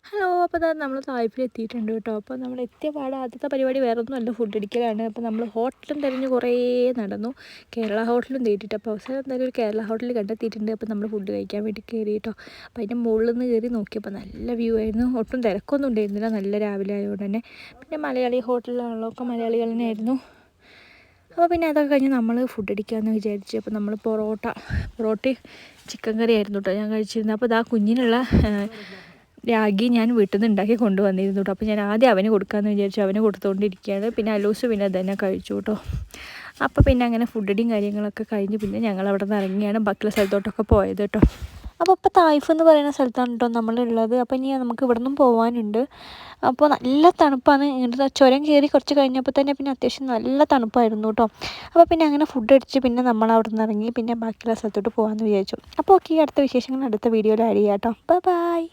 Hello, അപ്പോൾ ദാ നമ്മൾ തായ്പിൽ എത്തിയിട്ടുണ്ട് കേട്ടോ. അപ്പോൾ നമ്മൾ എത്തിയ പാട് ആദ്യത്തെ പരിപാടി വേറെ ഒന്നുമല്ല, ഫുഡ് അടിക്കലാണ്. അപ്പോൾ നമ്മൾ ഹോട്ടലും തിരഞ്ഞ് കുറേ നടന്നു. കേരള ഹോട്ടലും തേടിയിട്ട് അപ്പോൾ അവസാനം എന്തായാലും ഒരു കേരള ഹോട്ടൽ കണ്ടെത്തിയിട്ടുണ്ട്. അപ്പോൾ നമ്മൾ ഫുഡ് കഴിക്കാൻ വേണ്ടി കയറി കേട്ടോ. അപ്പോൾ അതിൻ്റെ മുകളിൽ നിന്ന് കയറി നോക്കിയപ്പോൾ നല്ല വ്യൂ ആയിരുന്നു. ഒട്ടും തിരക്കൊന്നും ഉണ്ടായിരുന്നില്ല, നല്ല രാവിലെ ആയതുകൊണ്ട് തന്നെ. പിന്നെ മലയാളി ഹോട്ടലിലാണല്ലോ, ഒക്കെ മലയാളികൾ തന്നെയായിരുന്നു. അപ്പോൾ പിന്നെ അതൊക്കെ കഴിഞ്ഞ് നമ്മൾ ഫുഡ് അടിക്കാമെന്ന് വിചാരിച്ചു. അപ്പോൾ നമ്മൾ പൊറോട്ടയും ചിക്കൻ കറി ആയിരുന്നു കേട്ടോ ഞാൻ കഴിച്ചിരുന്നത്. അപ്പോൾ ഇതാ കുഞ്ഞിനുള്ള രാഗി ഞാൻ വീട്ടിൽ നിന്ന് ഉണ്ടാക്കി കൊണ്ടുവന്നിരുന്നു കേട്ടോ. അപ്പോൾ ഞാൻ ആദ്യം അവന് കൊടുക്കാമെന്ന് വിചാരിച്ചു, അവന് കൊടുത്തുകൊണ്ടിരിക്കുകയാണ്. പിന്നെ അലൂസ് പിന്നെ തന്നെ കഴിച്ചു കേട്ടോ. അപ്പോൾ പിന്നെ അങ്ങനെ ഫുഡടിയും കാര്യങ്ങളൊക്കെ കഴിഞ്ഞ് പിന്നെ ഞങ്ങൾ അവിടെ നിന്ന് ഇറങ്ങിയാണ് ബാക്കിയുള്ള സ്ഥലത്തോട്ടൊക്കെ പോയത് കേട്ടോ. അപ്പോൾ ഇപ്പോൾ തായ്ഫ് എന്ന് പറയുന്ന സ്ഥലത്താണ് കേട്ടോ നമ്മളുള്ളത്. അപ്പോൾ ഇനി നമുക്ക് ഇവിടെ നിന്നും പോകാനുണ്ട്. അപ്പോൾ നല്ല തണുപ്പാണ്. ഇങ്ങനത്തെ ചുരം കയറി കുറച്ച് കഴിഞ്ഞപ്പോൾ തന്നെ പിന്നെ അത്യാവശ്യം നല്ല തണുപ്പായിരുന്നു കേട്ടോ. അപ്പോൾ പിന്നെ അങ്ങനെ ഫുഡ് അടിച്ച് പിന്നെ നമ്മൾ അവിടെ നിന്ന് ഇറങ്ങി പിന്നെ ബാക്കിയുള്ള സ്ഥലത്തോട്ട് പോകാമെന്ന് വിചാരിച്ചു. അപ്പോൾ ഓക്കെ, അടുത്ത വിശേഷങ്ങൾ അടുത്ത വീഡിയോയിൽ ആഡ് ചെയ്യാം കേട്ടോ. ബൈ.